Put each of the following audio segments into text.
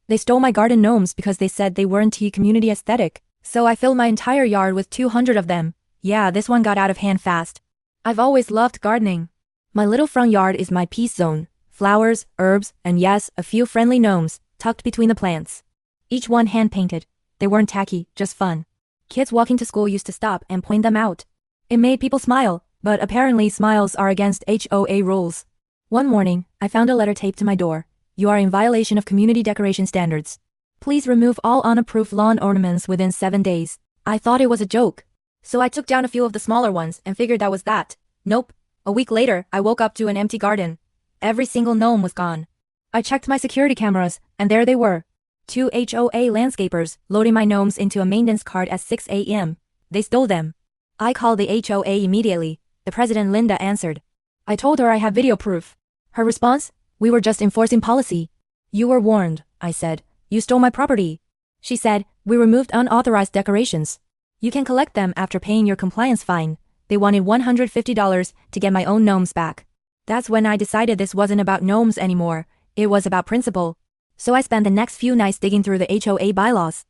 They stole my garden gnomes because they said they weren't community aesthetic, so I filled my entire yard with 200 of them. Yeah, this one got out of hand fast. I've always loved gardening. My little front yard is my peace zone. Flowers, herbs, and yes, a few friendly gnomes, tucked between the plants. Each one hand-painted. They weren't tacky, just fun. Kids walking to school used to stop and point them out. It made people smile, but apparently smiles are against HOA rules. One morning, I found a letter taped to my door. You are in violation of community decoration standards. Please remove all unapproved lawn ornaments within 7 days. I thought it was a joke. So I took down a few of the smaller ones and figured that was that. Nope. A week later, I woke up to an empty garden. Every single gnome was gone. I checked my security cameras, and there they were. 2 HOA landscapers loading my gnomes into a maintenance cart at 6 a.m. They stole them. I called the HOA immediately. The president Linda answered. I told her I have video proof. Her response? We were just enforcing policy. You were warned, I said. You stole my property. She said, we removed unauthorized decorations. You can collect them after paying your compliance fine. They wanted $150 to get my own gnomes back. That's when I decided this wasn't about gnomes anymore. It was about principle. So I spent the next few nights digging through the HOA bylaws.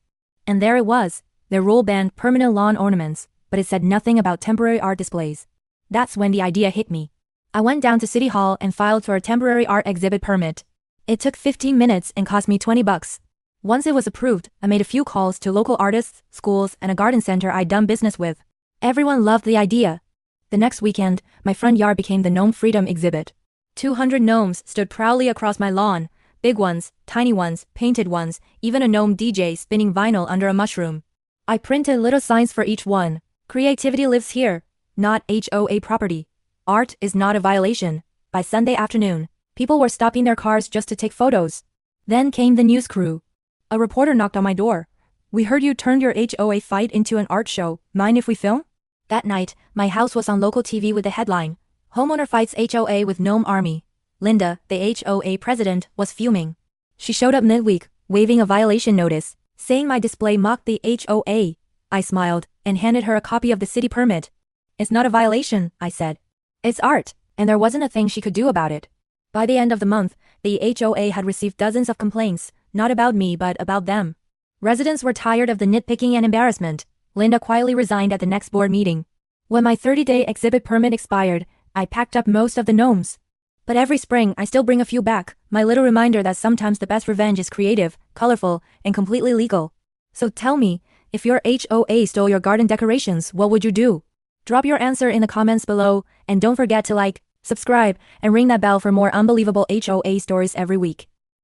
And there it was. Their rule banned permanent lawn ornaments, but it said nothing about temporary art displays. That's when the idea hit me. I went down to City Hall and filed for a temporary art exhibit permit. It took 15 minutes and cost me $20. Once it was approved, I made a few calls to local artists, schools, and a garden center I'd done business with. Everyone loved the idea. The next weekend, my front yard became the Gnome Freedom Exhibit. 200 gnomes stood proudly across my lawn. Big ones, tiny ones, painted ones, even a gnome DJ spinning vinyl under a mushroom. I printed little signs for each one. Creativity lives here, not HOA property. Art is not a violation. By Sunday afternoon, people were stopping their cars just to take photos. Then came the news crew. A reporter knocked on my door. We heard you turned your HOA fight into an art show. Mind if we film? That night, my house was on local TV with the headline, Homeowner fights HOA with Gnome Army. Linda, the HOA president, was fuming. She showed up midweek, waving a violation notice, saying my display mocked the HOA. I smiled and handed her a copy of the city permit. It's not a violation, I said. It's art, and there wasn't a thing she could do about it. By the end of the month, the HOA had received dozens of complaints, not about me but about them. Residents were tired of the nitpicking and embarrassment. Linda quietly resigned at the next board meeting. When my 30-day exhibit permit expired, I packed up most of the gnomes. But every spring, I still bring a few back, my little reminder that sometimes the best revenge is creative, colorful, and completely legal. So tell me, if your HOA stole your garden decorations, what would you do? Drop your answer in the comments below, and don't forget to like, subscribe, and ring that bell for more unbelievable HOA stories every week.